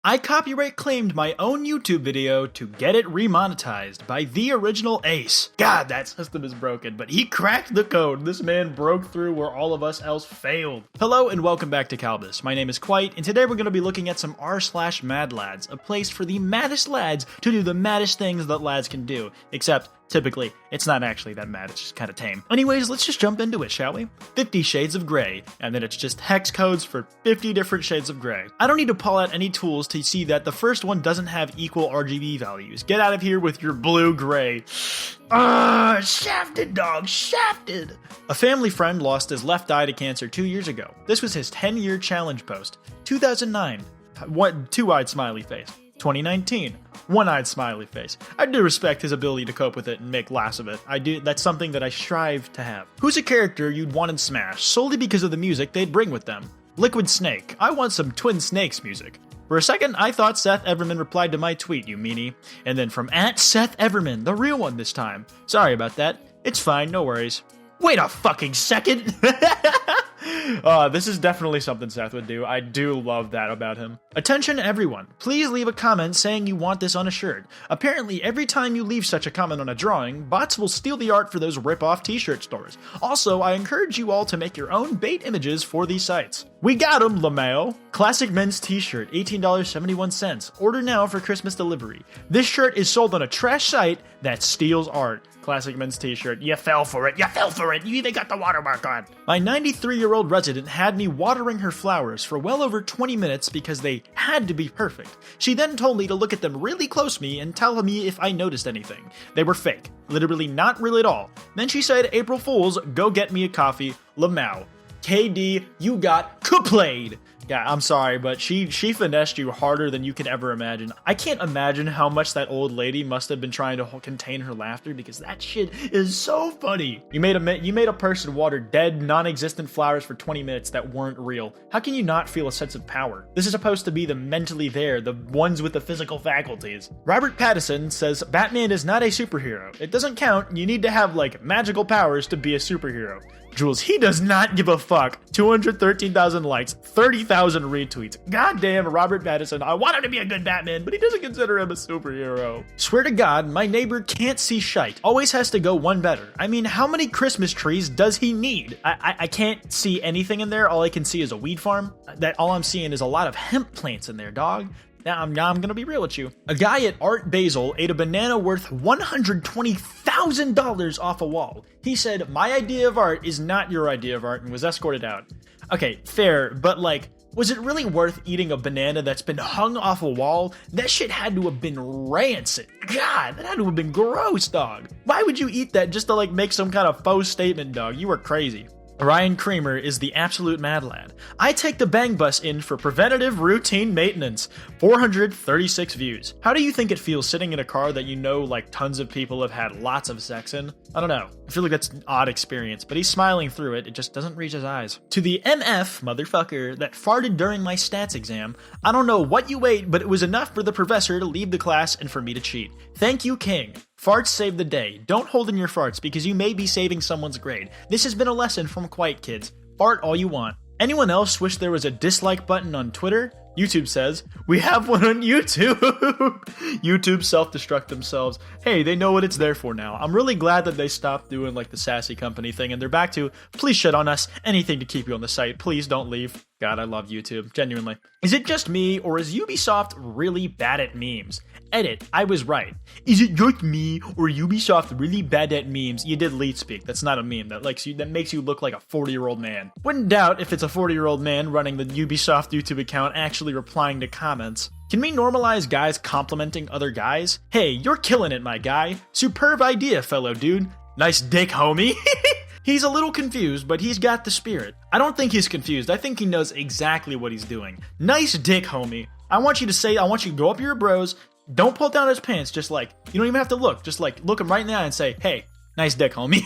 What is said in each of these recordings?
I copyright claimed my own YouTube video to get it remonetized by the original Ace. God, that system is broken, but he cracked the code. This man broke through where all of us else failed. Hello and welcome back to Kalbus. My name is Kwite, and today we're going to be looking at some r/madlads, a place for the maddest lads to do the maddest things that lads can do, except typically, it's not actually that mad, it's just kind of tame. Anyways, let's just jump into it, shall we? 50 Shades of Grey, and then it's just hex codes for 50 different shades of gray. I don't need to pull out any tools to see that the first one doesn't have equal RGB values. Get out of here with your blue-gray. Shafted, dog, shafted! A family friend lost his left eye to cancer 2 years ago. This was his 10-year challenge post. 2009, two-eyed smiley face. 2019, one-eyed smiley face. I do respect his ability to cope with it and make laughs of it. That's something that I strive to have. Who's a character you'd want in Smash solely because of the music they'd bring with them? Liquid Snake. I want some Twin Snakes music. For a second, I thought Seth Everman replied to my tweet, you meanie. And then from @Seth Everman, the real one this time. Sorry about that. It's fine, no worries. Wait a fucking second! This is definitely something Seth would do. I do love that about him. Attention everyone, please leave a comment saying you want this on a shirt. Apparently, every time you leave such a comment on a drawing, bots will steal the art for those rip-off t-shirt stores. Also, I encourage you all to make your own bait images for these sites. We got 'em, LaMayo. Classic men's t-shirt, $18.71. Order now for Christmas delivery. This shirt is sold on a trash site that steals art. Classic men's t-shirt. You fell for it. You fell for it. You even got the watermark on. My 93-year-old resident had me watering her flowers for well over 20 minutes because they had to be perfect. She then told me to look at them really close to me and tell me if I noticed anything. They were fake. Literally not real at all. Then she said, April Fools, go get me a coffee. Lamau. KD, you got played. Yeah, I'm sorry, but she finessed you harder than you can ever imagine. I can't imagine how much that old lady must have been trying to contain her laughter because that shit is so funny. You made a person water dead, non-existent flowers for 20 minutes that weren't real. How can you not feel a sense of power? This is supposed to be the mentally there, the ones with the physical faculties. Robert Pattinson says Batman is not a superhero. It doesn't count. You need to have like magical powers to be a superhero. Jules, he does not give a fuck. 213,000 likes, 30,000 retweets. Goddamn Robert Pattinson, I want him to be a good Batman, but he doesn't consider him a superhero. Swear to God, my neighbor can't see shite. Always has to go one better. I mean, how many Christmas trees does he need? I can't see anything in there. All I can see is a weed farm. All I'm seeing is a lot of hemp plants in there, dog. Now I'm gonna be real with you. A guy at Art Basel ate a banana worth $120,000 off a wall. He said, my idea of art is not your idea of art, and was escorted out. Okay, fair, but like, was it really worth eating a banana that's been hung off a wall? That shit had to have been rancid. God, that had to have been gross, dog. Why would you eat that just to like make some kind of faux statement, dog? You are crazy. Ryan Kramer is the absolute mad lad. I take the bang bus in for preventative routine maintenance. 436 views. How do you think it feels sitting in a car that you know like tons of people have had lots of sex in? I don't know. I feel like that's an odd experience, but he's smiling through it. It just doesn't reach his eyes. To the MF motherfucker that farted during my stats exam, I don't know what you ate, but it was enough for the professor to leave the class and for me to cheat. Thank you, King. Farts save the day. Don't hold in your farts because you may be saving someone's grade. This has been a lesson from Kwite, kids. Fart all you want. Anyone else wish there was a dislike button on Twitter? YouTube says, we have one on YouTube. YouTube self-destruct themselves. Hey, they know what it's there for now. I'm really glad that they stopped doing like the sassy company thing and they're back to, please shit on us. Anything to keep you on the site. Please don't leave. God, I love YouTube. Genuinely. Is it just me or is Ubisoft really bad at memes? Edit, I was right. Is it just me or Ubisoft really bad at memes? You did lead speak. That's not a meme. That makes you look like a 40-year-old man. Wouldn't doubt if it's a 40-year-old man running the Ubisoft YouTube account actually replying to comments. Can we normalize guys complimenting other guys? Hey, you're killing it, my guy. Superb idea, fellow dude. Nice dick, homie. He's a little confused, but he's got the spirit. I don't think he's confused. I think he knows exactly what he's doing. Nice dick, homie. I want you to go up your bros. Don't pull down his pants. Just like, you don't even have to look. Just like, look him right in the eye and say, hey, nice dick, homie.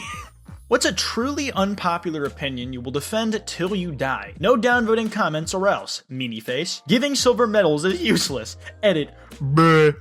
What's a truly unpopular opinion you will defend till you die? No downvoting comments or else, meanie face. Giving silver medals is useless. Edit. Bruh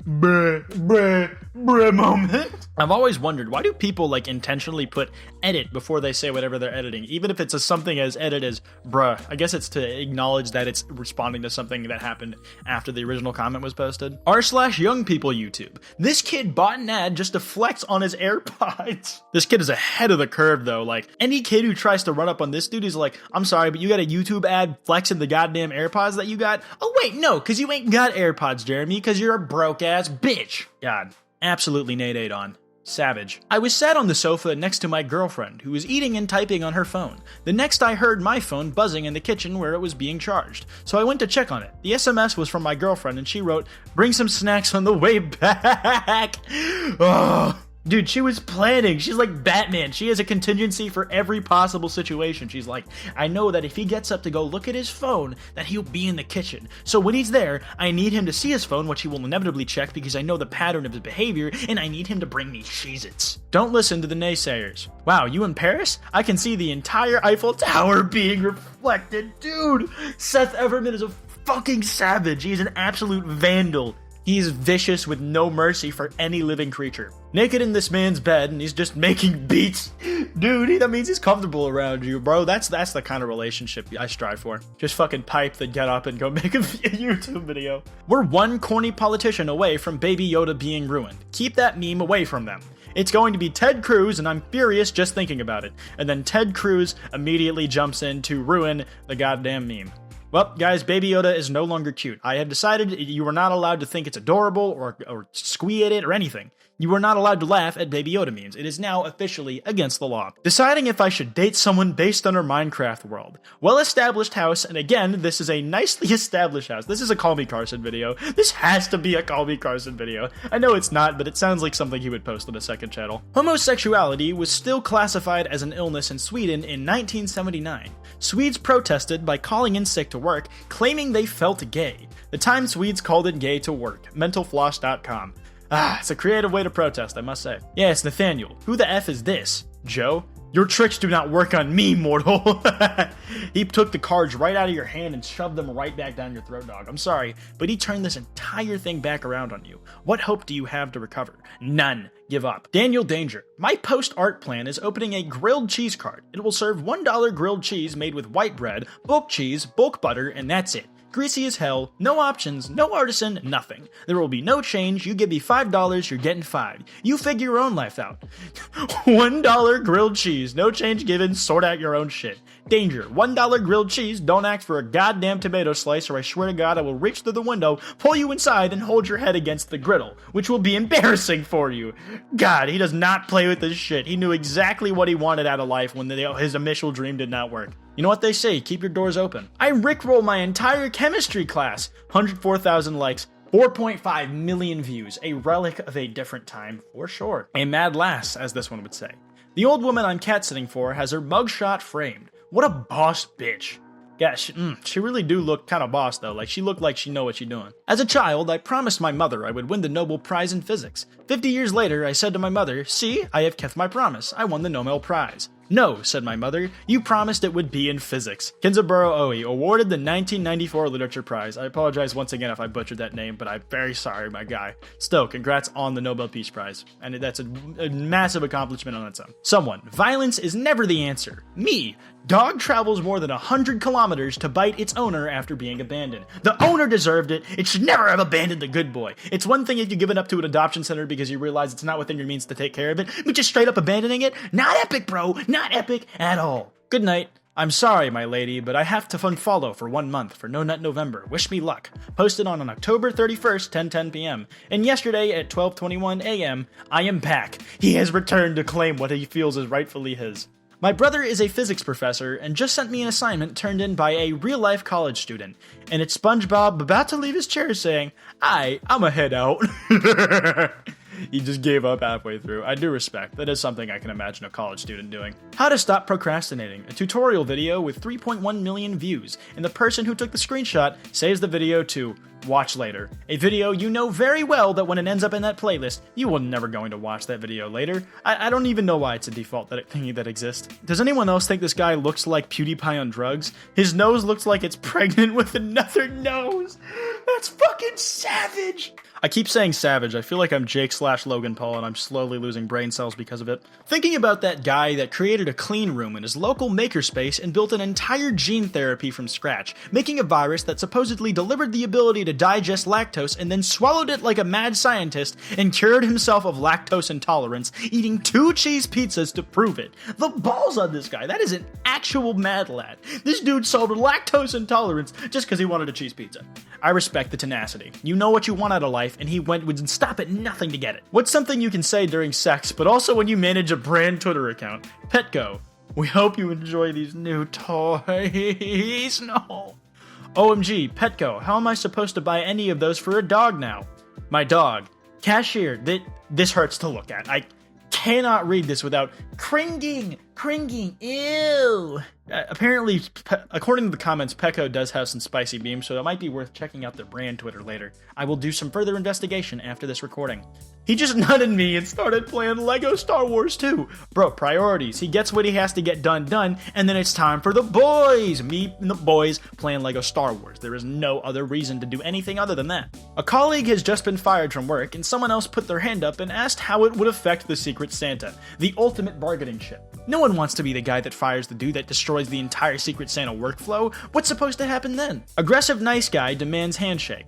moment. I've always wondered, why do people like intentionally put edit before they say whatever they're editing? Even if it's something as edit as bruh. I guess it's to acknowledge that it's responding to something that happened after the original comment was posted. r/young people YouTube. This kid bought an ad just to flex on his AirPods. This kid is ahead of the curve though. Like any kid who tries to run up on this dude is like, I'm sorry, but you got a YouTube ad flexing the goddamn AirPods that you got? Oh wait, no, cause you ain't got AirPods, Jeremy, cause you're a broke ass bitch. God, absolutely nade on. Savage. I was sat on the sofa next to my girlfriend, who was eating and typing on her phone. The next I heard my phone buzzing in the kitchen where it was being charged. So I went to check on it. The SMS was from my girlfriend and she wrote, "Bring some snacks on the way back." Oh. Dude, she was planning. She's like Batman. She has a contingency for every possible situation. She's like, I know that if he gets up to go look at his phone, that he'll be in the kitchen. So when he's there, I need him to see his phone, which he will inevitably check because I know the pattern of his behavior, and I need him to bring me Cheez-Its. Don't listen to the naysayers. Wow, you in Paris? I can see the entire Eiffel Tower being reflected. Dude, Seth Everman is a fucking savage. He's an absolute vandal. He's vicious with no mercy for any living creature. Naked in this man's bed, and he's just making beats. Dude, that means he's comfortable around you, bro. That's the kind of relationship I strive for. Just fucking pipe, then get up and go make a YouTube video. We're one corny politician away from Baby Yoda being ruined. Keep that meme away from them. It's going to be Ted Cruz, and I'm furious just thinking about it. And then Ted Cruz immediately jumps in to ruin the goddamn meme. Well, guys, Baby Yoda is no longer cute. I have decided you are not allowed to think it's adorable or squee at it or anything. You are not allowed to laugh at Baby Yoda memes. It is now officially against the law. Deciding if I should date someone based on our Minecraft world. Well-established house, and again, this is a nicely established house. This is a Call Me Carson video. This has to be a Call Me Carson video. I know it's not, but it sounds like something he would post on a second channel. Homosexuality was still classified as an illness in Sweden in 1979. Swedes protested by calling in sick to work, claiming they felt gay. The time Swedes called in gay to work. Mentalfloss.com. It's a creative way to protest, I must say. Yeah, it's Nathaniel. Who the F is this? Joe? Your tricks do not work on me, mortal. He took the cards right out of your hand and shoved them right back down your throat, dog. I'm sorry, but he turned this entire thing back around on you. What hope do you have to recover? None. Give up. Daniel Danger. My post-art plan is opening a grilled cheese cart. It will serve $1 grilled cheese made with white bread, bulk cheese, bulk butter, and that's it. Greasy as hell, no options, no artisan, nothing. There will be no change. You give me $5, you're getting 5. You figure your own life out. $1 grilled cheese, no change given, sort out your own shit. Danger, $1 grilled cheese, don't ask for a goddamn tomato slice or I swear to God I will reach through the window, pull you inside, and hold your head against the griddle, which will be embarrassing for you. God, he does not play with this shit. He knew exactly what he wanted out of life when his initial dream did not work. You know what they say, keep your doors open. I rickroll my entire chemistry class. 104,000 likes, 4.5 million views. A relic of a different time, for sure. A mad lass, as this one would say. The old woman I'm cat sitting for has her mugshot framed. What a boss bitch. Yeah, she really do look kind of boss though, like she looked like she know what she doing. As a child, I promised my mother I would win the Nobel Prize in Physics. 50 years later, I said to my mother, see, I have kept my promise, I won the Nobel Prize. No, said my mother, you promised it would be in physics. Kinsaburo Oe, awarded the 1994 Literature Prize. I apologize once again if I butchered that name, but I'm very sorry, my guy. Still, congrats on the Nobel Peace Prize. And that's a massive accomplishment on its own. Someone, violence is never the answer. Me, dog travels more than 100 kilometers to bite its owner after being abandoned. The owner deserved it. It should never have abandoned the good boy. It's one thing if you give it up to an adoption center because you realize it's not within your means to take care of it, but just straight up abandoning it? Not epic, bro. Not epic at all. Good night. I'm sorry, my lady, but I have to unfollow for 1 month for No Nut November. Wish me luck. Posted on October 31st, 10:10 p.m. And yesterday at 12:21 a.m., I am back. He has returned to claim what he feels is rightfully his. My brother is a physics professor and just sent me an assignment turned in by a real-life college student. And it's SpongeBob about to leave his chair saying, I'm a head out. He just gave up halfway through. I do respect. That is something I can imagine a college student doing. How to stop procrastinating. A tutorial video with 3.1 million views. And the person who took the screenshot saves the video to watch later. A video you know very well that when it ends up in that playlist, you will never going to watch that video later. I don't even know why it's a default thingy that exists. Does anyone else think this guy looks like PewDiePie on drugs? His nose looks like it's pregnant with another nose. That's fucking savage. I keep saying savage. I feel like I'm Jake/Logan Paul and I'm slowly losing brain cells because of it. Thinking about that guy that created a clean room in his local makerspace and built an entire gene therapy from scratch, making a virus that supposedly delivered the ability to digest lactose and then swallowed it like a mad scientist and cured himself of lactose intolerance, eating 2 cheese pizzas to prove it. The balls on this guy. That is an actual mad lad. This dude solved lactose intolerance just because he wanted a cheese pizza. I respect the tenacity. You know what you want out of life, and he would stop at nothing to get it. What's something you can say during sex, but also when you manage a brand Twitter account? Petco. We hope you enjoy these new toys. No. OMG, Petco, how am I supposed to buy any of those for a dog now? My dog. Cashier. This hurts to look at. I cannot read this without cringing. Ew. Apparently, according to the comments, Petco does have some spicy memes, so it might be worth checking out their brand Twitter later. I will do some further investigation after this recording. He just nutted me and started playing Lego Star Wars 2. Bro, priorities. He gets what he has to get done, and then it's time for the boys. Me and the boys playing Lego Star Wars. There is no other reason to do anything other than that. A colleague has just been fired from work, and someone else put their hand up and asked how it would affect the Secret Santa, the ultimate bargaining chip. No one wants to be the guy that fires the dude that destroys the entire Secret Santa workflow. What's supposed to happen then? Aggressive nice guy demands handshake.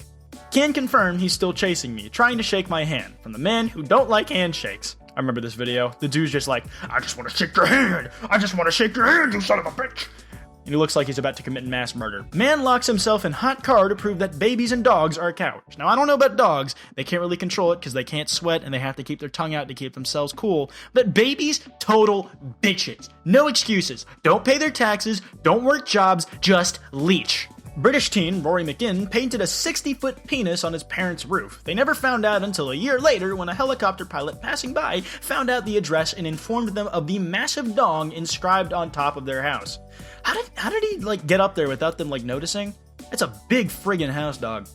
Can confirm he's still chasing me, trying to shake my hand, from the man who don't like handshakes. I remember this video. The dude's just like, I just want to shake your hand. I just want to shake your hand, you son of a bitch. And he looks like he's about to commit mass murder. Man locks himself in hot car to prove that babies and dogs are cowards. Now, I don't know about dogs. They can't really control it because they can't sweat and they have to keep their tongue out to keep themselves cool. But babies, total bitches. No excuses. Don't pay their taxes. Don't work jobs. Just leech. British teen Rory McGinn painted a 60-foot penis on his parents' roof. They never found out until a year later when a helicopter pilot passing by found out the address and informed them of the massive dong inscribed on top of their house. How did he get up there without them noticing? It's a big friggin' house, dog.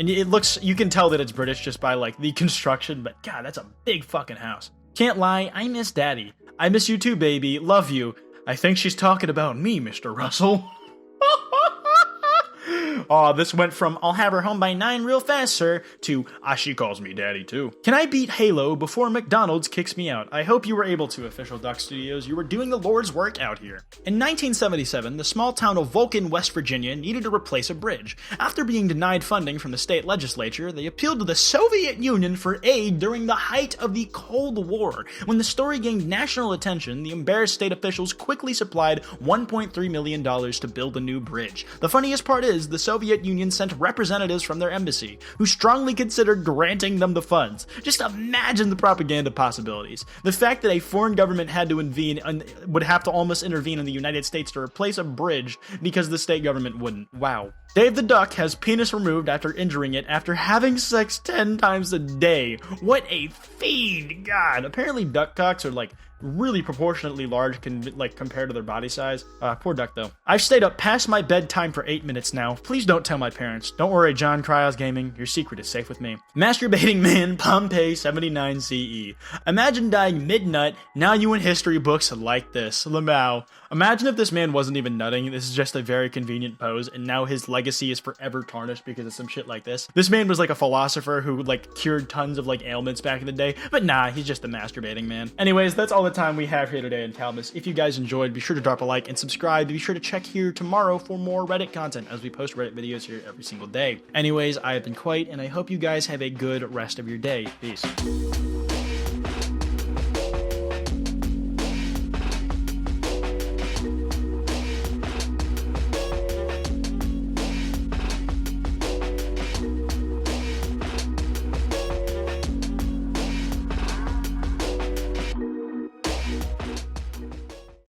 And you can tell that it's British just by the construction, but god, that's a big fucking house. Can't lie, I miss daddy. I miss you too, baby. Love you. I think she's talking about me, Mr. Russell. Aw, this went from, I'll have her home by 9 real fast, sir, to, she calls me daddy, too. Can I beat Halo before McDonald's kicks me out? I hope you were able to, Official Duck Studios. You were doing the Lord's work out here. In 1977, the small town of Vulcan, West Virginia, needed to replace a bridge. After being denied funding from the state legislature, they appealed to the Soviet Union for aid during the height of the Cold War. When the story gained national attention, the embarrassed state officials quickly supplied $1.3 million to build a new bridge. The funniest part is, the Soviet Union sent representatives from their embassy, who strongly considered granting them the funds. Just imagine the propaganda possibilities. The fact that a foreign government had to would have to almost intervene in the United States to replace a bridge because the state government wouldn't. Wow. Dave the Duck has penis removed after injuring it after having sex 10 times a day. What a fiend! God, apparently duck cocks are really proportionately large compared to their body size. Poor duck though. I've stayed up past my bedtime for 8 minutes now. Please don't tell my parents. Don't worry, John Cryos Gaming. Your secret is safe with me. Masturbating man Pompeii 79 CE. Imagine dying mid-nut. Now you in history books like this. Lamau. Imagine if this man wasn't even nutting. This is just a very convenient pose, and now his legacy is forever tarnished because of some shit like this. This man was a philosopher who cured tons of ailments back in the day, but nah, he's just a masturbating man. Anyways, that's all the time we have here today in Kalbus. If you guys enjoyed, be sure to drop a like and subscribe. Be sure to check here tomorrow for more Reddit content, as we post Reddit videos here every single day. Anyways, I have been Kwite, and I hope you guys have a good rest of your day. Peace.